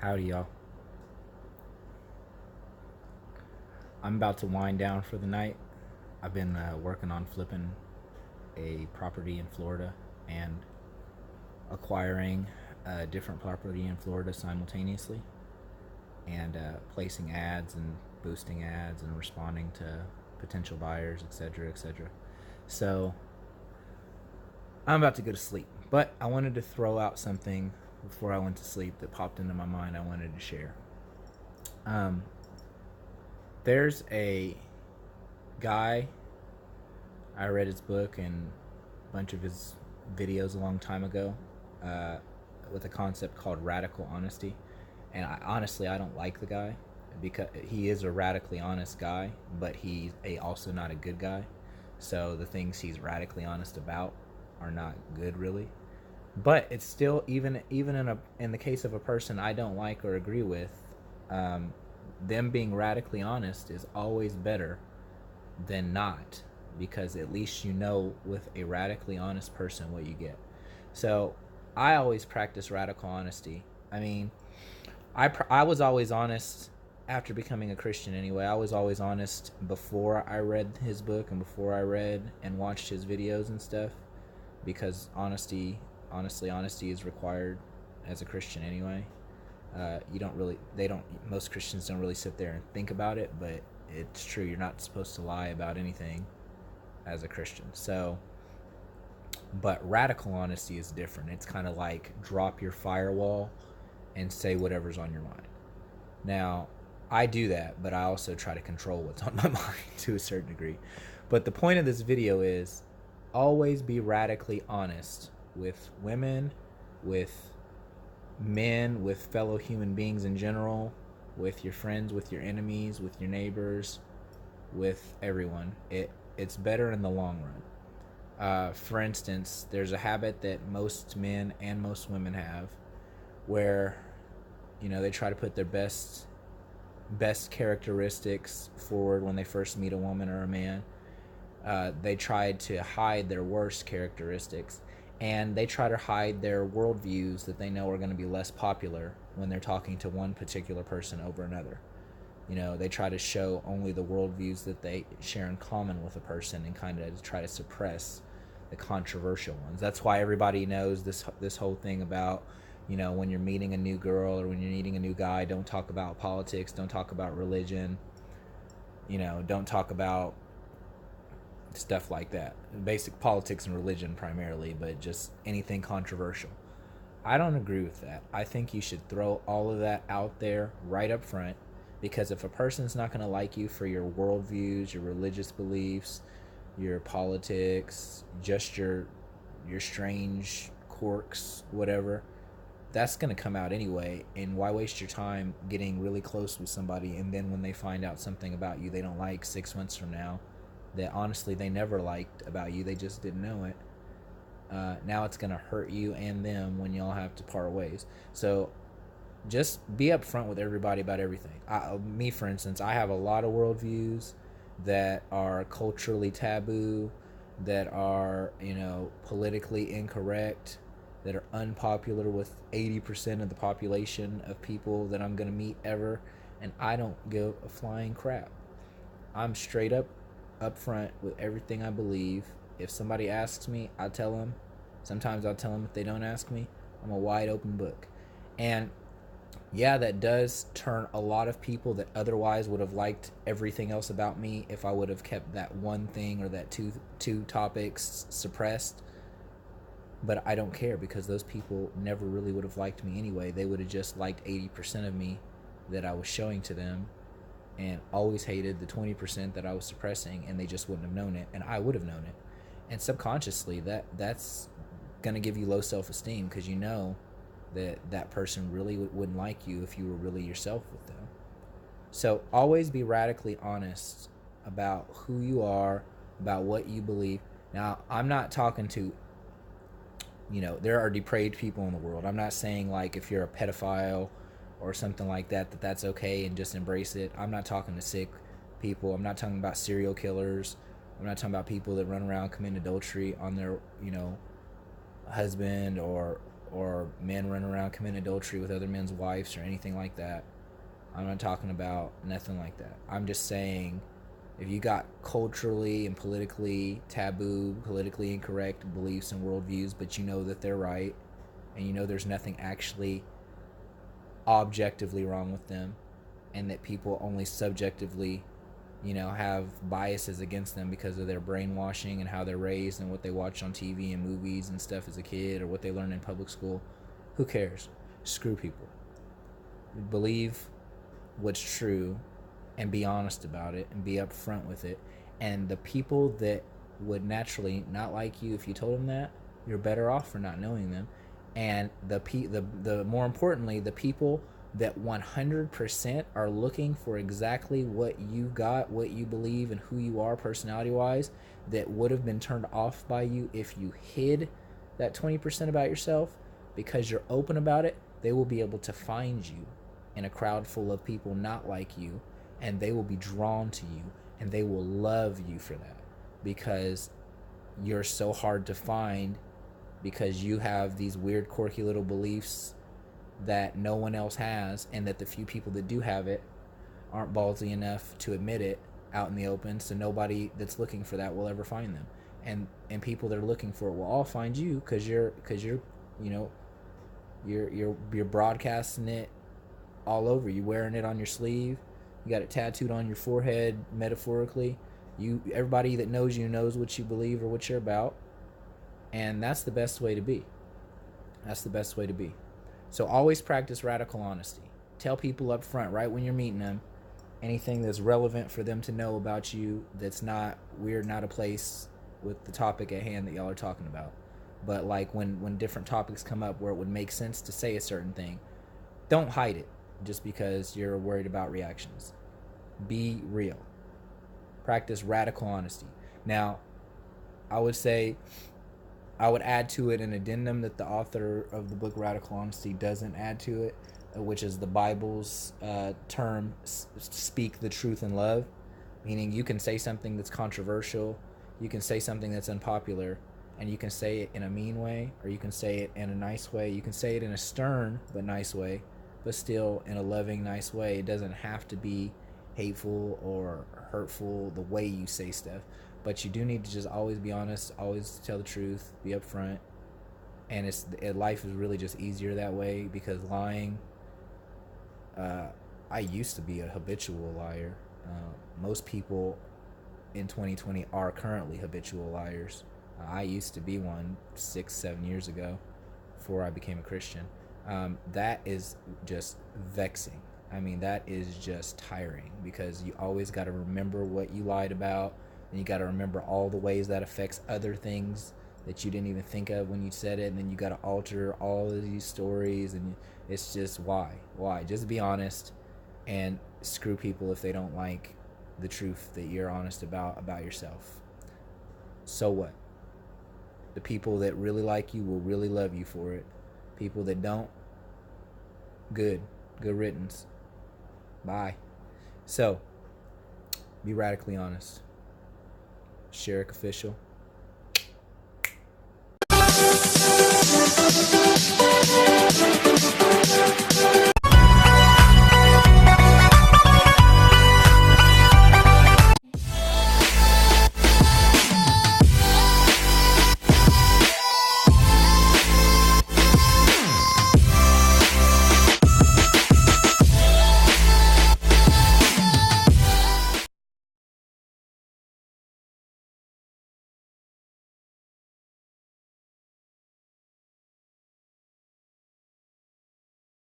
Howdy, y'all. I'm about to wind down for the night. I've been working on flipping a property in Florida and acquiring a different property in Florida simultaneously, and placing ads and boosting ads and responding to potential buyers, etc., etc. So I'm about to go to sleep, but I wanted to throw out something before I went to sleep that popped into my mind I wanted to share. Um, there's a guy, I read his book and a bunch of his videos a long time ago, uh, with a concept called radical honesty. And I don't like the guy because he is a radically honest guy, but he's also not a good guy. So the things he's radically honest about are not good, really. But it's still, even in the case of a person I don't like or agree with, um, them being radically honest is always better than not, because at least you know with a radically honest person what you get. So I always practice radical honesty. I mean, I was always honest after becoming a Christian anyway. I was always honest before I read his book and before I read and watched his videos and stuff, because honesty is required as a Christian anyway. You don't really, they don't, most Christians don't really sit there and think about it, but it's true. You're not supposed to lie about anything as a Christian. So, but radical honesty is different. It's kind of like drop your firewall and say whatever's on your mind. Now, I do that, but I also try to control what's on my mind to a certain degree. But the point of this video is always be radically honest with women, with men, with fellow human beings in general, with your friends, with your enemies, with your neighbors, with everyone. It's better in the long run. For instance, there's a habit that most men and most women have, where they try to put their best characteristics forward when they first meet a woman or a man. They try to hide their worst characteristics, and they try to hide their worldviews that they know are going to be less popular when they're talking to one particular person over another. They try to show only the worldviews that they share in common with a person and kind of try to suppress the controversial ones. That's why everybody knows this whole thing about, when you're meeting a new girl or when you're meeting a new guy, don't talk about politics, don't talk about religion, don't talk about stuff like that. Basic politics and religion primarily, but just anything controversial. I don't agree with that. I think you should throw all of that out there right up front, because if a person's not going to like you for your worldviews, your religious beliefs, your politics, just your strange quirks, whatever, that's going to come out anyway. And why waste your time getting really close with somebody, and then when they find out something about you they don't like 6 months from now, that honestly they never liked about you, they just didn't know it, now it's going to hurt you and them when y'all have to part ways. So just be upfront with everybody about everything. Me, for instance, I have a lot of worldviews that are culturally taboo, that are, politically incorrect, that are unpopular with 80% of the population of people that I'm going to meet ever, and I don't give a flying crap. I'm straight up front with everything I believe. If somebody asks me, I tell them. Sometimes I'll tell them if they don't ask me. I'm a wide open book. And yeah, that does turn a lot of people that otherwise would have liked everything else about me if I would have kept that one thing or that two topics suppressed. But I don't care, because those people never really would have liked me anyway. They would have just liked 80% of me that I was showing to them, and always hated the 20% that I was suppressing, and they just wouldn't have known it, and I would have known it. And subconsciously, that's going to give you low self-esteem, because you know that person really wouldn't like you if you were really yourself with them. So always be radically honest about who you are, about what you believe. Now, I'm not talking to, there are depraved people in the world. I'm not saying like if you're a pedophile or something like that, that's okay and just embrace it. I'm not talking to sick people. I'm not talking about serial killers. I'm not talking about people that run around committing adultery on their, husband, or or men running around committing adultery with other men's wives or anything like that. I'm not talking about nothing like that. I'm just saying, if you got culturally and politically taboo, politically incorrect beliefs and worldviews, but you know that they're right, and you know there's nothing actually objectively wrong with them, and that people only subjectively, have biases against them because of their brainwashing and how they're raised and what they watch on TV and movies and stuff as a kid, or what they learn in public school, who cares? Screw people. Believe what's true and be honest about it and be upfront with it. And the people that would naturally not like you, if you told them that, you're better off for not knowing them. And the more importantly, the people that 100% are looking for exactly what you got, what you believe, and who you are personality-wise, that would have been turned off by you if you hid that 20% about yourself, because you're open about it, they will be able to find you in a crowd full of people not like you, and they will be drawn to you, and they will love you for that, because you're so hard to find, because you have these weird, quirky little beliefs that no one else has, and that the few people that do have it aren't ballsy enough to admit it out in the open, so nobody that's looking for that will ever find them. And people that are looking for it will all find you, because you're broadcasting it all over. You're wearing it on your sleeve, you got it tattooed on your forehead, metaphorically. Everybody that knows you knows what you believe or what you're about, and that's the best way to be. That's the best way to be. So always practice radical honesty. Tell people up front, right when you're meeting them, anything that's relevant for them to know about you, that's not weird, not a place with the topic at hand that y'all are talking about. But like when different topics come up where it would make sense to say a certain thing, don't hide it just because you're worried about reactions. Be real. Practice radical honesty. Now, I would add to it an addendum that the author of the book Radical Honesty doesn't add to it, which is the Bible's term, speak the truth in love. Meaning you can say something that's controversial, you can say something that's unpopular, and you can say it in a mean way, or you can say it in a nice way. You can say it in a stern but nice way, but still in a loving, nice way. It doesn't have to be hateful or hurtful the way you say stuff. But you do need to just always be honest, always tell the truth, be upfront. And life is really just easier that way, because lying, I used to be a habitual liar. Most people in 2020 are currently habitual liars. I used to be one 6-7 years ago before I became a Christian. That is just vexing. I mean, that is just tiring, because you always got to remember what you lied about. And you got to remember all the ways that affects other things that you didn't even think of when you said it. And then you got to alter all of these stories. And it's just, why? Just be honest, and screw people if they don't like the truth that you're honest about yourself. So what? The people that really like you will really love you for it. People that don't, good riddance. Bye. So, be radically honest. Sherrick Official.